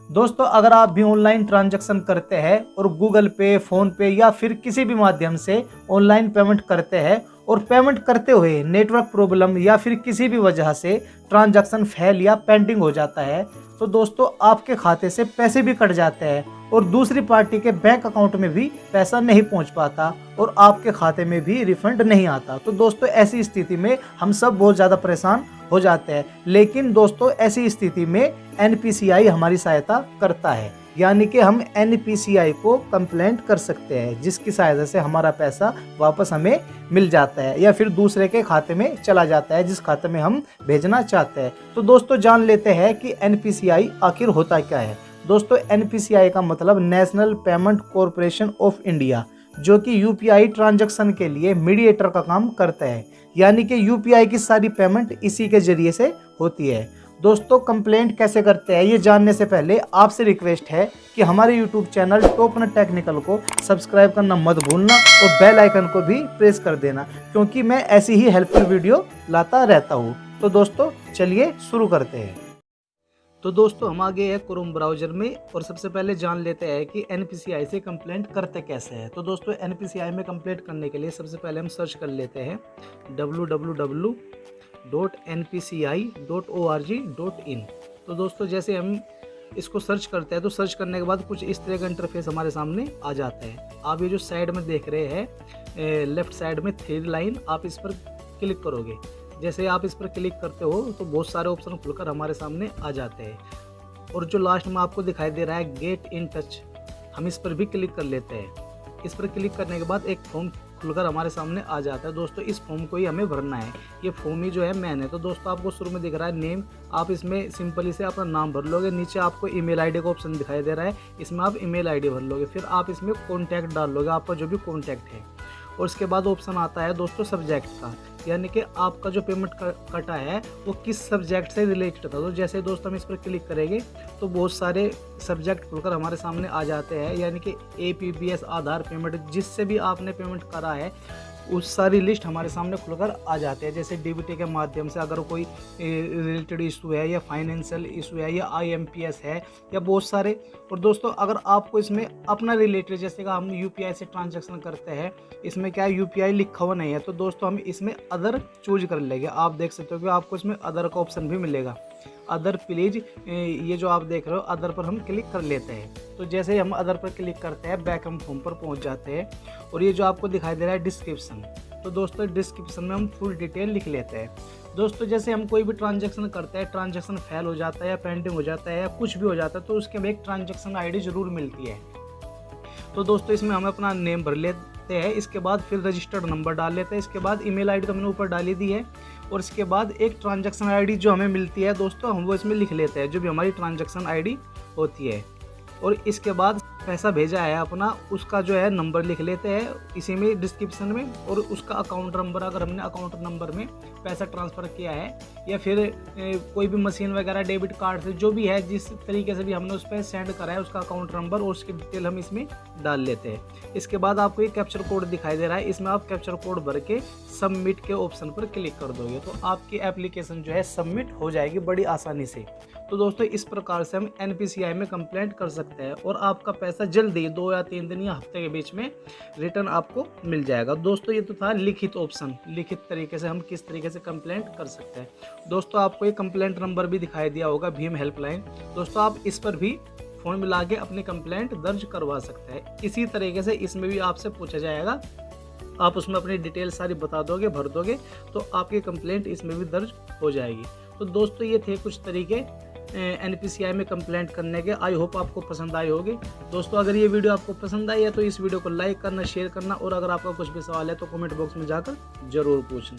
दोस्तों अगर आप भी ऑनलाइन ट्रांजैक्शन करते हैं और गूगल पे, फोन पे या फिर किसी भी माध्यम से ऑनलाइन पेमेंट करते हैं और पेमेंट करते हुए नेटवर्क प्रॉब्लम या फिर किसी भी वजह से ट्रांजैक्शन फेल या पेंडिंग हो जाता है, तो दोस्तों आपके खाते से पैसे भी कट जाते हैं और दूसरी पार्टी के बैंक अकाउंट में भी पैसा नहीं पहुंच पाता और आपके खाते में भी रिफंड नहीं आता। तो दोस्तों ऐसी स्थिति में हम सब बहुत ज़्यादा परेशान हो जाते हैं। लेकिन दोस्तों ऐसी स्थिति में एनपीसीआई हमारी सहायता करता है, यानी कि हम एनपीसीआई को कंप्लेंट कर सकते हैं, जिसकी सहायता से हमारा पैसा वापस हमें मिल जाता है या फिर दूसरे के खाते में चला जाता है जिस खाते में हम भेजना चाहते हैं। तो दोस्तों जान लेते हैं कि एनपीसीआई आखिर होता क्या है। दोस्तों एनपीसीआई का मतलब national payment corporation of India, जो कि यूपीआई ट्रांजैक्शन के लिए मीडिएटर का काम करता है, यानी कि यूपीआई की सारी पेमेंट इसी के जरिए से होती है। दोस्तों कंप्लेंट कैसे करते हैं ये जानने से पहले आपसे रिक्वेस्ट है कि हमारे यूट्यूब चैनल टॉपनट टेक्निकल को सब्सक्राइब करना मत भूलना और बेल आइकन को भी प्रेस कर देना, क्योंकि मैं ऐसी ही हेल्पफुल वीडियो लाता रहता हूँ। तो दोस्तों चलिए शुरू करते हैं। तो दोस्तों हम आ गए हैं क्रोम ब्राउज़र में और सबसे पहले जान लेते हैं कि एनपीसीआई से कंप्लेंट करते कैसे हैं। तो दोस्तों एनपीसीआई में कंप्लेंट करने के लिए सबसे पहले हम सर्च कर लेते हैं www.npci.org.in। तो दोस्तों जैसे हम इसको सर्च करते हैं तो सर्च करने के बाद कुछ इस तरह का इंटरफेस हमारे सामने आ जाता है। आप ये जो साइड में देख रहे हैं लेफ्ट साइड में 3 लाइन, आप इस पर क्लिक करोगे। जैसे आप इस पर क्लिक करते हो तो बहुत सारे ऑप्शन खुलकर हमारे सामने आ जाते हैं और जो लास्ट में आपको दिखाई दे रहा है गेट इन टच, हम इस पर भी क्लिक कर लेते हैं। इस पर क्लिक करने के बाद एक फॉर्म खुलकर हमारे सामने आ जाता है। दोस्तों इस फॉर्म को ही हमें भरना है, ये फॉर्म ही जो है मेन है। तो दोस्तों आपको शुरू में दिख रहा है नेम, आप इसमें सिंपली से अपना नाम भर लोगे। नीचे आपको ईमेल आईडी का ऑप्शन दिखाई दे रहा है, इसमें आप ईमेल आईडी भर लोगे। फिर आप इसमें कॉन्टैक्ट डाल लोगे, आपका जो भी कॉन्टैक्ट है। और उसके बाद ऑप्शन आता है दोस्तों सब्जेक्ट का, यानी कि आपका जो पेमेंट कटा है वो किस सब्जेक्ट से रिलेटेड था। तो जैसे दोस्तों हम इस पर क्लिक करेंगे तो बहुत सारे सब्जेक्ट खुलकर हमारे सामने आ जाते हैं, यानी कि APBS आधार पेमेंट, जिससे भी आपने पेमेंट करा है उस सारी लिस्ट हमारे सामने खुलकर आ जाते हैं। जैसे डीबीटी के माध्यम से अगर कोई रिलेटेड इशू है या फाइनेंशियल इशू है या IMPS है या बहुत सारे। और दोस्तों अगर आपको इसमें अपना रिलेटेड, जैसे कि हम यूपीआई से ट्रांजैक्शन करते हैं, इसमें क्या यूपीआई लिखा हुआ नहीं है, तो दोस्तों हम इसमें अदर चूज कर लेंगे। आप देख सकते हो कि आपको इसमें अदर का ऑप्शन भी मिलेगा। अदर प्लीज, ये जो आप देख रहे हो अदर पर हम क्लिक कर लेते हैं। तो जैसे हम अदर पर क्लिक करते हैं बैक हम फॉर्म पर पहुंच जाते हैं और ये जो आपको दिखाई दे रहा है डिस्क्रिप्शन, तो दोस्तों डिस्क्रिप्शन में हम फुल डिटेल लिख लेते हैं। दोस्तों जैसे हम कोई भी ट्रांजैक्शन करते हैं, ट्रांजैक्शन फेल हो जाता है या पेंडिंग हो जाता है या कुछ भी हो जाता है, तो उसके में एक ट्रांजैक्शन ID जरूर मिलती है। तो दोस्तों इसमें हम अपना नेम भर लेते हैं, इसके बाद फिर रजिस्टर्ड नंबर डाल लेते हैं, इसके बाद ईमेल आईडी तो हमने ऊपर डाली दी है और इसके बाद एक ट्रांजैक्शन ID जो हमें मिलती है दोस्तों हम वो इसमें लिख लेते हैं, जो भी हमारी ट्रांजैक्शन ID होती है। और इसके बाद पैसा भेजा है अपना, उसका जो है नंबर लिख लेते हैं इसी में डिस्क्रिप्शन में, और उसका अकाउंट नंबर, अगर हमने अकाउंट नंबर में पैसा ट्रांसफ़र किया है या फिर कोई भी मशीन वगैरह डेबिट कार्ड से जो भी है, जिस तरीके से भी हमने उस पर सेंड करा है उसका अकाउंट नंबर और उसकी डिटेल हम इसमें डाल लेते हैं। इसके बाद आपको ये कैप्चर कोड दिखाई दे रहा है, इसमें आप कैप्चर कोड भर के सबमिट के ऑप्शन पर क्लिक कर दोगे तो आपकी एप्लीकेशन जो है सबमिट हो जाएगी बड़ी आसानी से। तो दोस्तों इस प्रकार से हम एनपीसीआई में कंप्लेंट कर सकते हैं और आपका पैसा जल्दी 2 या 3 दिन या हफ्ते के बीच में रिटर्न आपको मिल जाएगा। दोस्तों ये तो था लिखित ऑप्शन, लिखित तरीके से हम किस तरीके से कंप्लेंट कर सकते हैं। दोस्तों आपको ये कंप्लेंट नंबर भी दिखाई दिया होगा, भीम हेल्पलाइन। दोस्तों आप इस पर भी फ़ोन मिला के अपनी कंप्लेंट दर्ज करवा सकते हैं। इसी तरीके से इसमें भी आपसे पूछा जाएगा, आप उसमें अपनी डिटेल सारी बता दोगे, भर दोगे, तो आपकी कंप्लेंट इसमें भी दर्ज हो जाएगी। तो दोस्तों ये थे कुछ तरीके एनपीसीआई में कंप्लेंट करने के। आई होप आपको पसंद आए होंगे। दोस्तों अगर ये वीडियो आपको पसंद आई है तो इस वीडियो को लाइक करना, शेयर करना और अगर आपका कुछ भी सवाल है तो कमेंट बॉक्स में जाकर जरूर पूछना।